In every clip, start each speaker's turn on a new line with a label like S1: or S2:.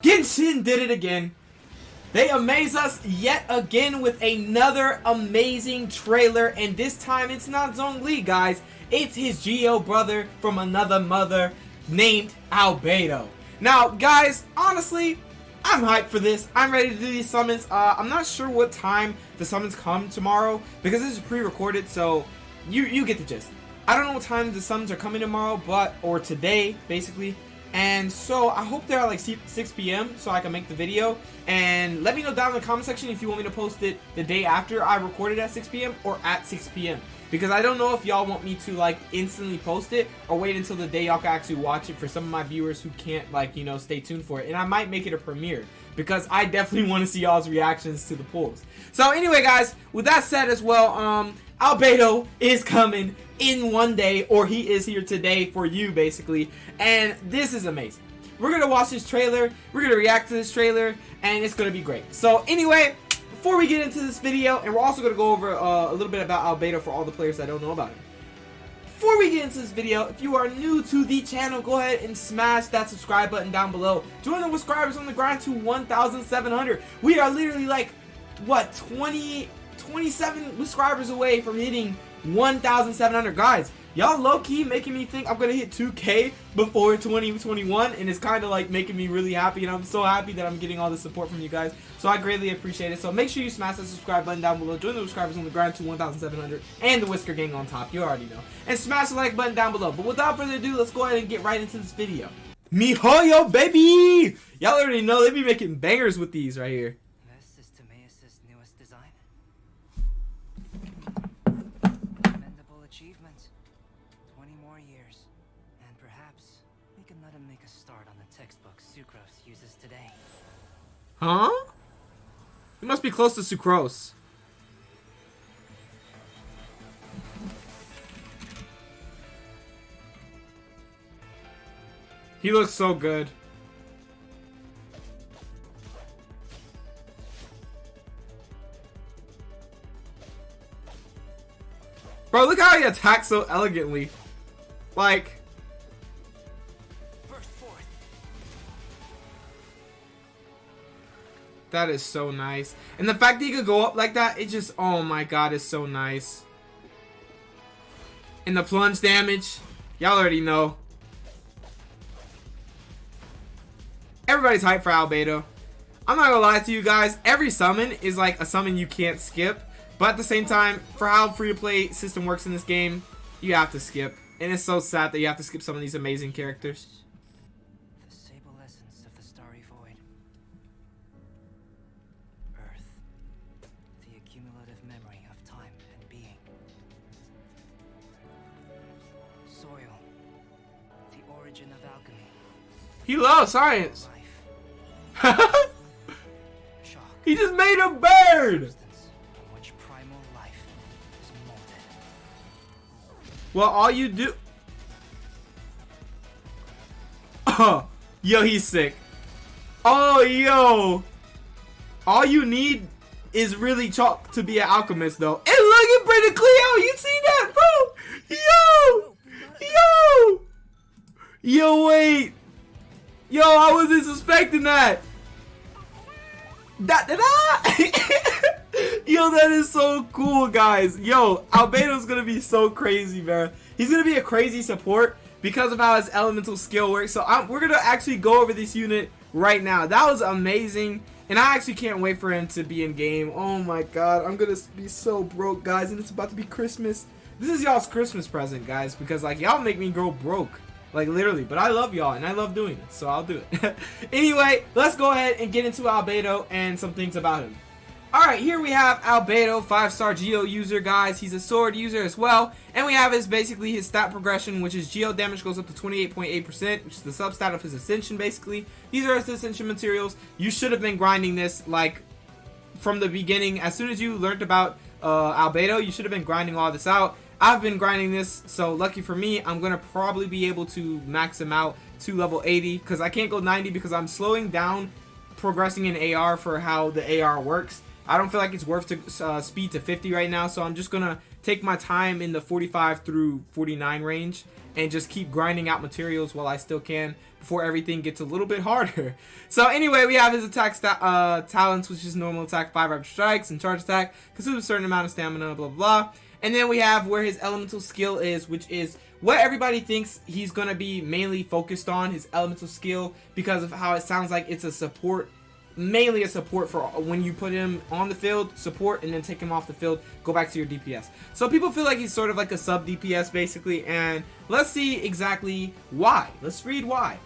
S1: Genshin did it again. They amaze us yet again with another amazing trailer, and this time it's not Zhongli, guys. It's his Geo brother from another mother named Albedo. Now, guys, honestly, I'm hyped for this. I'm ready to do these summons. I'm not sure what time the summons come tomorrow because this is pre-recorded, so you get the gist. I don't know what time the summons are coming tomorrow, or today, basically. And so I hope they're at like 6 p.m. so I can make the video. And let me know down in the comment section if you want me to post it the day after I recorded at 6 p.m. or at 6 p.m. Because I don't know if y'all want me to like instantly post it or wait until the day y'all can actually watch it for some of my viewers who can't, like, you know, stay tuned for it. And I might make it a premiere because I definitely want to see y'all's reactions to the polls. So anyway, guys, with that said as well, Albedo is coming in one day, or he is here today for you, basically, and this is amazing. We're gonna watch this trailer, we're gonna react to this trailer, and it's gonna be great. So anyway, before we get into this video, and we're also gonna go over a little bit about Albedo for all the players that don't know about him. Before we get into this video, if you are new to the channel, go ahead and smash that subscribe button down below. Join the subscribers on the grind to 1,700. We are literally like, what, 27 subscribers away from hitting 1,700. Guys, y'all low-key making me think I'm gonna hit 2K before 2021, and it's kind of like making me really happy, and I'm so happy that I'm getting all the support from you guys, so I greatly appreciate it. So make sure you smash that subscribe button down below, join the subscribers on the grind to 1,700, and the Whisker Gang on top, you already know, and smash the like button down below. But without further ado, let's go ahead and get right into this video. MiHoYo, baby! Y'all already know they be making bangers with these right here.
S2: Achievement. 20 more years. And perhaps we can let him make a start on the textbook Sucrose uses today.
S1: Huh? He must be close to Sucrose. He looks so good. Bro, look how he attacks so elegantly. Like,
S2: burst forth.
S1: That is so nice. And the fact that he could go up like that, it just, oh my god, it's so nice. And the plunge damage, y'all already know. Everybody's hyped for Albedo. I'm not gonna lie to you guys, every summon is like a summon you can't skip. But at the same time, for how free-to-play system works in this game, you have to skip. And it's so sad that you have to skip some of these amazing characters.
S2: The sable essence of the starry void. Earth. The accumulative memory of time and being. Soil. The origin of alchemy.
S1: He loves science.
S2: Life. Shock.
S1: He just made a bird! Well, all you do... Oh, yo, he's sick. Oh, yo. All you need is really chalk to be an alchemist, though. And look at Brandon Cleo. You see that, bro? Yo. Yo. Yo, wait. Yo, I wasn't suspecting that. Yo, that is so cool, guys. Yo, Albedo's gonna be so crazy, man. He's gonna be a crazy support because of how his elemental skill works. So we're gonna actually go over this unit right now. That was amazing, and I actually can't wait for him to be in game. Oh my god, I'm gonna be so broke, guys, and it's about to be Christmas. This is y'all's Christmas present, guys, because like y'all make me go broke. Like, literally. But I love y'all, and I love doing it, so I'll do it. Anyway, let's go ahead and get into Albedo and some things about him. Alright, here we have Albedo, 5-star Geo user, guys. He's a sword user as well. And we have basically his stat progression, which is Geo damage goes up to 28.8%, which is the substat of his Ascension, basically. These are his Ascension materials. You should have been grinding this, like, from the beginning. As soon as you learned about Albedo, you should have been grinding all this out. I've been grinding this, so lucky for me, I'm going to probably be able to max him out to level 80, because I can't go 90 because I'm slowing down progressing in AR for how the AR works. I don't feel like it's worth to speed to 50 right now, so I'm just gonna take my time in the 45 through 49 range and just keep grinding out materials while I still can before everything gets a little bit harder. So anyway, we have his attack talents, which is normal attack, 5 rapid strikes, and charge attack, consumes a certain amount of stamina, blah blah. And then we have where his elemental skill is, which is what everybody thinks he's gonna be mainly focused on, his elemental skill, because of how it sounds like it's a support, mainly a support for when you put him on the field, support, and then take him off the field, go back to your DPS. So people feel like he's sort of like a sub DPS basically, and let's see exactly why. Let's read why.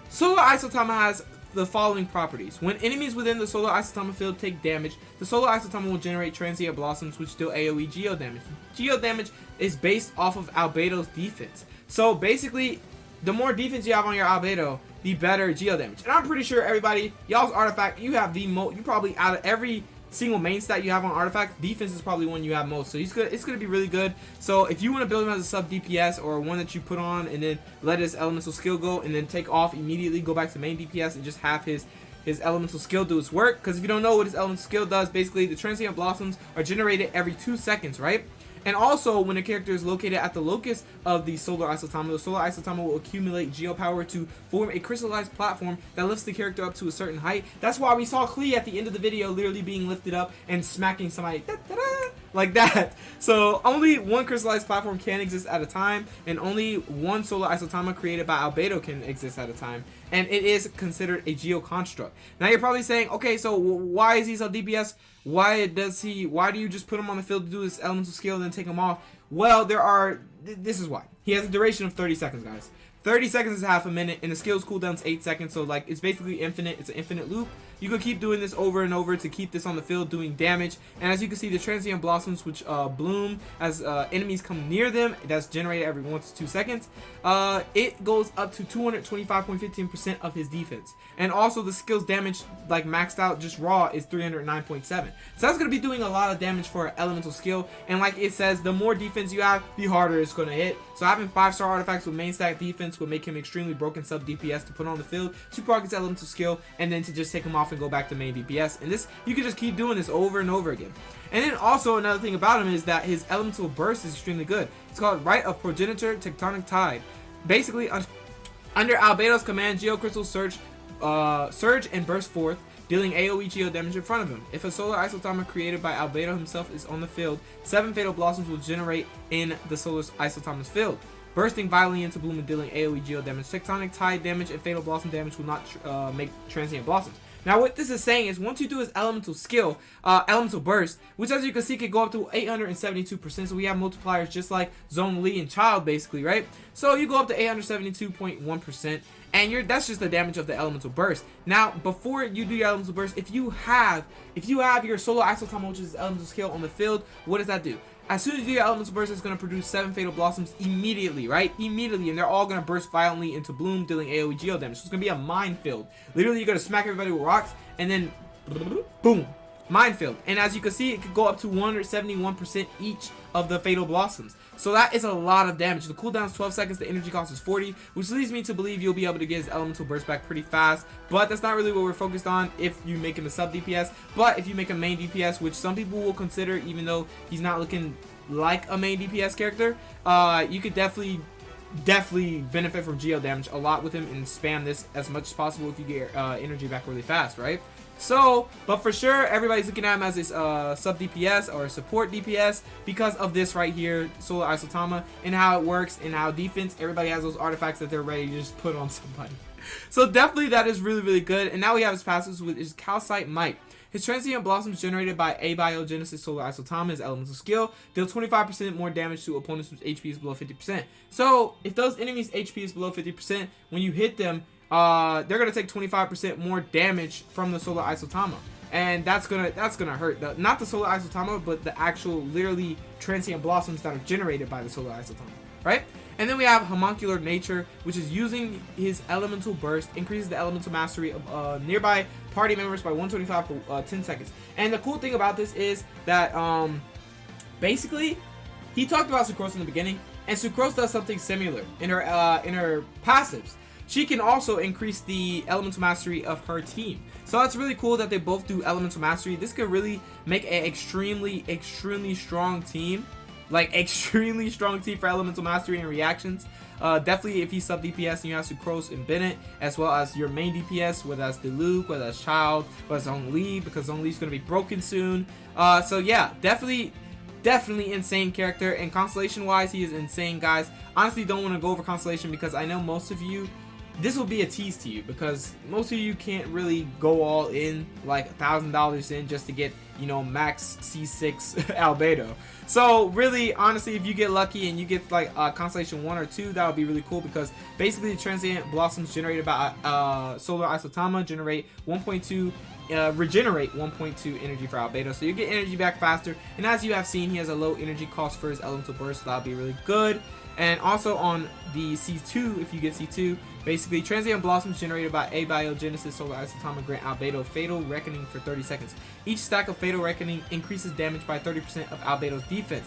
S1: Solar Isotama has the following properties. When enemies within the Solar Isotama field take damage, the Solar Isotama will generate transient blossoms which deal AoE geo damage. Geo damage is based off of Albedo's defense. So basically, the more defense you have on your Albedo, the better geo damage. And I'm pretty sure everybody, y'all's artifact, you have the most, you probably out of every single main stat you have on artifact, defense is probably one you have most. So he's good. It's gonna be really good. So if you want to build him as a sub DPS or one that you put on and then let his elemental skill go and then take off immediately, go back to main DPS and just have his elemental skill do its work. Because if you don't know what his elemental skill does, basically the transient blossoms are generated every 2 seconds, right? And also, when a character is located at the locus of the Solar Isotama, the Solar Isotama will accumulate geo power to form a crystallized platform that lifts the character up to a certain height. That's why we saw Klee at the end of the video literally being lifted up and smacking somebody da, da, da, like that. So only one crystallized platform can exist at a time, and only one Solar Isotama created by Albedo can exist at a time. And it is considered a geo construct. Now you're probably saying, okay, so why is he sub DPS? Why do you just put him on the field to do his elemental skill and then take him off? Well, this is why. He has a duration of 30 seconds, guys. 30 seconds is half a minute, and the skill's cooldown's 8 seconds, so like it's basically infinite. It's an infinite loop. You could keep doing this over and over to keep this on the field doing damage. And as you can see, the transient blossoms, which bloom as enemies come near them, that's generated every 1 to 2 seconds. It goes up to 225.15% of his defense. And also the skill's damage, like maxed out just raw, is 309.7. So that's gonna be doing a lot of damage for an elemental skill. And like it says, the more defense you have, the harder it's gonna hit. So having 5-star artifacts with main stack defense will make him extremely broken sub DPS to put on the field to proc his elemental skill, and then to just take him off and go back to main DPS. And this, you can just keep doing this over and over again. And then also another thing about him is that his elemental burst is extremely good. It's called Rite of Progenitor Tectonic Tide. Basically, under Albedo's command, Geocrystals surge and burst forth, dealing AoE geo damage in front of him. If a Solar Isotama created by Albedo himself is on the field, 7 Fatal Blossoms will generate in the Solar Isotama's field, bursting violently into bloom and dealing AoE geo damage. Tectonic Tide damage and Fatal Blossom damage will not make transient blossoms. Now what this is saying is once you do his elemental skill, elemental burst, which as you can see can go up to 872%, so we have multipliers just like Zone Lee and Child basically, right? So you go up to 872.1%, and that's just the damage of the elemental burst. Now before you do your elemental burst, if you have your Solar Isotama, which is elemental skill, on the field, what does that do? As soon as you do your elemental burst, it's going to produce 7 Fatal Blossoms immediately, right? Immediately, and they're all going to burst violently into bloom, dealing AoE geo damage. So it's going to be a minefield. Literally, you're going to smack everybody with rocks, and then boom, minefield. And as you can see, it could go up to 171% each of the Fatal Blossoms. So that is a lot of damage. The cooldown is 12 seconds, the energy cost is 40, which leads me to believe you'll be able to get his elemental burst back pretty fast. But that's not really what we're focused on if you make him a sub DPS. But if you make a main DPS, which some people will consider, even though he's not looking like a main DPS character, you could definitely benefit from geo damage a lot with him and spam this as much as possible if you get energy back really fast, right? So, but for sure, everybody's looking at him as a sub DPS or a support DPS because of this right here, Solar Isotama, and how it works and how defense, everybody has those artifacts that they're ready to just put on somebody. So definitely that is really, really good. And now we have his passives, with his Calcite Might. His transient blossoms generated by Abiogenesis Solar Isotama, his elemental skill, deal 25% more damage to opponents whose HP is below 50%. So if those enemies' HP is below 50%, when you hit them, they're gonna take 25% more damage from the Solar Isotama, and that's gonna hurt. Not the Solar Isotama, but the actual literally transient blossoms that are generated by the Solar Isotama, right? And then we have Homuncular Nature, which is using his elemental burst, increases the elemental mastery of nearby party members by 125 for 10 seconds. And the cool thing about this is that basically he talked about Sucrose in the beginning, and Sucrose does something similar in her passives. she can also increase the elemental mastery of her team. So it's really cool that they both do elemental mastery. This could really make an extremely strong team. Like, extremely strong team for elemental mastery and reactions. Definitely if you sub DPS and you have Sucrose and Bennett, as well as your main DPS, whether that's Diluc, whether that's Child, whether that's Zhongli, because Zhongli's going to be broken soon. So yeah, definitely insane character. And Constellation wise, he is insane, guys. Honestly, don't want to go over Constellation because I know most of you, this will be a tease to you, because most of you can't really go all in, like $1,000 in just to get, you know, max C6 Albedo. So really, honestly, if you get lucky and you get like Constellation 1 or 2, that would be really cool, because basically the transient blossoms generated by Solar Isotama generate 1.2 regenerate 1.2 energy for Albedo, so you get energy back faster. And as you have seen, he has a low energy cost for his elemental burst, so that'll be really good. And also on the C2, if you get C2, basically transient blossoms generated by Abiogenesis Solar Isotama grant Albedo Fatal Reckoning for 30 seconds. Each stack of Fatal Reckoning increases damage by 30% of Albedo's defense.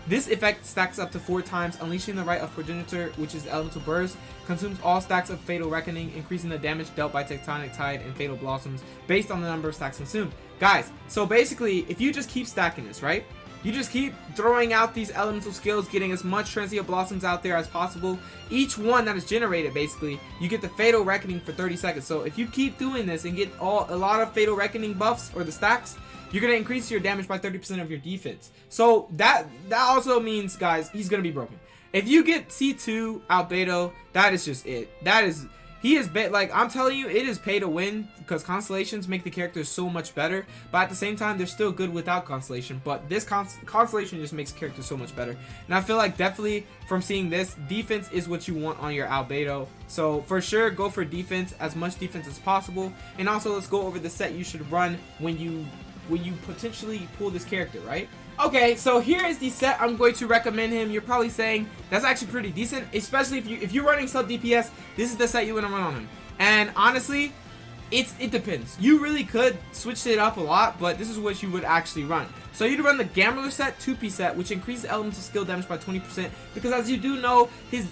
S1: This effect stacks up to 4 times, unleashing the right of Progenitor, which is elemental burst, consumes all stacks of Fatal Reckoning, increasing the damage dealt by Tectonic Tide and Fatal Blossoms based on the number of stacks consumed. Guys, so basically, if you just keep stacking this, right? You just keep throwing out these elemental skills, getting as much Transient Blossoms out there as possible. Each one that is generated, basically, you get the Fatal Reckoning for 30 seconds. So if you keep doing this and get a lot of Fatal Reckoning buffs, or the stacks, you're going to increase your damage by 30% of your defense. So that also means, guys, he's going to be broken. If you get C2 Albedo, that is just it. He is like, I'm telling you, it is pay to win, because constellations make the characters so much better, but at the same time, they're still good without constellation. But this constellation just makes characters so much better. And I feel like definitely from seeing this, defense is what you want on your Albedo. So for sure, go for defense, as much defense as possible. And also, let's go over the set you should run when you potentially pull this character, right? Okay, so here is the set I'm going to recommend him. You're probably saying that's actually pretty decent, especially if you're running sub DPS. This is the set you want to run on him. And honestly, it depends. You really could switch it up a lot, but this is what you would actually run. So you'd run the Gambler set, 2-piece set, which increases elemental skill damage by 20%, because as you do know, his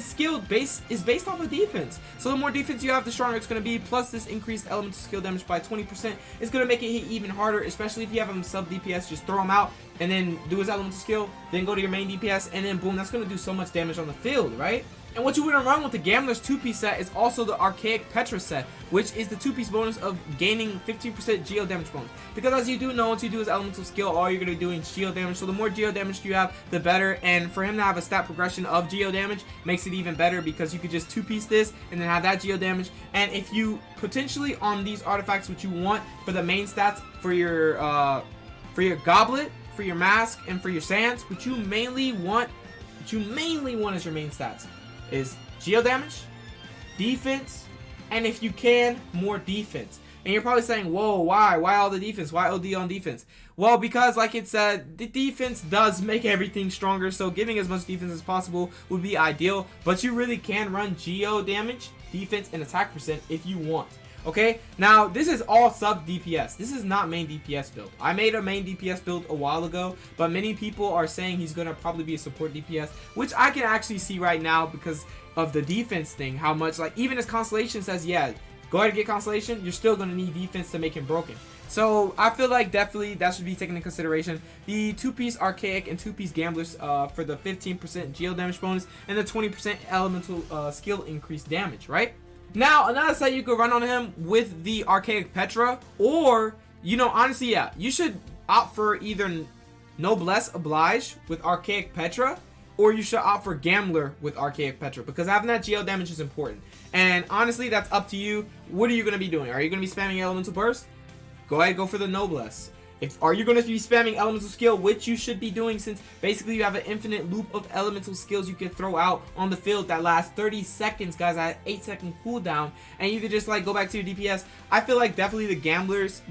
S1: skill base is based off of defense. So the more defense you have, the stronger it's going to be. Plus this increased elemental skill damage by 20% is going to make it hit even harder, especially if you have him sub DPS. Just throw him out and then do his elemental skill, then go to your main DPS, and then boom, that's going to do so much damage on the field, right? And what you wouldn't run with the Gambler's 2-piece set is also the Archaic Petra set, which is the 2-piece bonus of gaining 15% geo damage bonus. Because as you do know, once you do his elemental skill, all you're going to be doing is geo damage. So the more geo damage you have, the better. And for him to have a stat progression of geo damage makes it even better, because you could just 2-piece this and then have that geo damage. And if you potentially on these artifacts, what you want for the main stats for your Goblet, for your Mask, and for your Sands, what you mainly want as your main stats is geo damage, defense, and if you can, more defense. And you're probably saying, whoa, why all the defense? Why OD on defense? Well, because like it said, the defense does make everything stronger, so getting as much defense as possible would be ideal. But you really can run geo damage, defense, and attack percent if you want. Okay, now this is all sub DPS. This is not main DPS build. I made a main DPS build a while ago, but many people are saying he's gonna probably be a support DPS, which I can actually see right now because of the defense thing. How much, like, even his Constellation says, yeah, go ahead and get Constellation, you're still gonna need defense to make him broken. So I feel like definitely that should be taken into consideration. The 2-piece Archaic and 2-piece Gamblers for the 15% geo damage bonus and the 20% elemental skill increase damage, right? Now, another set you could run on him with the Archaic Petra, or, you know, honestly, yeah, you should opt for either Noblesse Oblige with Archaic Petra, or you should opt for Gambler with Archaic Petra, because having that geo damage is important. And honestly, that's up to you. What are you going to be doing? Are you going to be spamming Elemental Burst? Go ahead, go for the Noblesse. Are you going to be spamming elemental skill, which you should be doing, since basically you have an infinite loop of elemental skills you can throw out on the field that lasts 30 seconds, guys, at 8-second cooldown, and you could just like go back to your DPS. I feel like definitely the Gamblers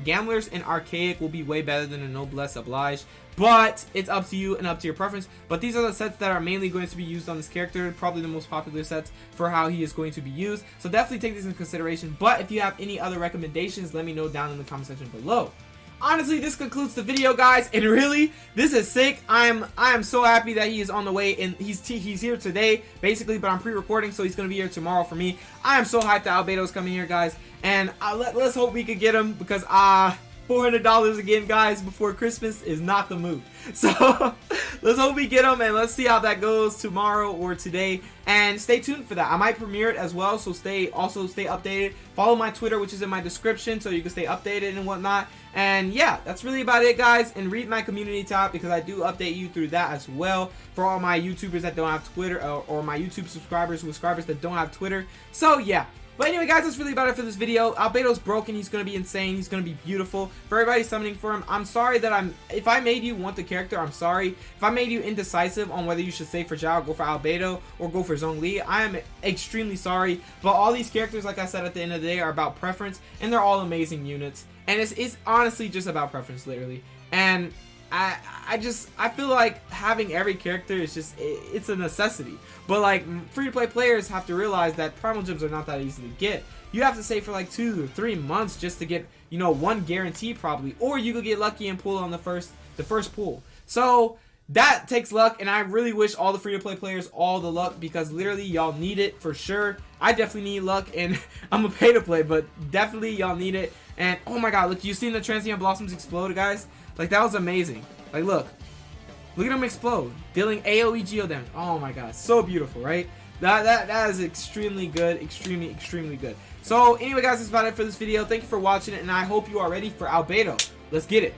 S1: and Archaic will be way better than a Noblesse Oblige, but it's up to you and up to your preference. But these are the sets that are mainly going to be used on this character, probably the most popular sets for how he is going to be used, so definitely take this into consideration. But if you have any other recommendations, let me know down in the comment section below. honestly, this concludes the video, guys, and really, this is sick. I am so happy that he is on the way, and he's here today, basically, but I'm pre-recording, so he's gonna be here tomorrow for me. I am so hyped that Albedo's coming here, guys, and let's hope we could get him, because $400 again, guys, before Christmas is not the move. So let's hope we get them, and let's see how that goes tomorrow or today, and stay tuned for that. I might premiere it as well, so stay updated. Follow my Twitter, which is in my description, so you can stay updated and whatnot. And yeah, that's really about it, guys. And read my community tab, because I do update you through that as well, for all my YouTubers that don't have Twitter, or my YouTube subscribers that don't have Twitter. So yeah. But anyway, guys, that's really about it for this video. Albedo's broken. He's going to be insane. He's going to be beautiful. For everybody summoning for him, I'm sorry that if I made you want the character, I'm sorry. If I made you indecisive on whether you should say for Zhao, go for Albedo, or go for Zhongli, I am extremely sorry. But all these characters, like I said at the end of the day, are about preference, and they're all amazing units. And it's honestly just about preference, literally. And I feel like having every character is just, it's a necessity. But like, free-to-play players have to realize that primal gems are not that easy to get. You have to save for like 2 or 3 months just to get, you know, one guarantee probably, or you could get lucky and pull on the first pull. So that takes luck, and I really wish all the free-to-play players all the luck, because literally y'all need it for sure. I definitely need luck, and I'm a pay-to-play, but definitely y'all need it. And oh my god, look, you seen the Transient Blossoms explode, guys? Like, that was amazing. Like, look at them explode, dealing AoE geo damage. Oh my god, so beautiful, right? That is extremely good, extremely good. So anyway, guys, that's about it for this video. Thank you for watching it, and I hope you are ready for Albedo. Let's get it.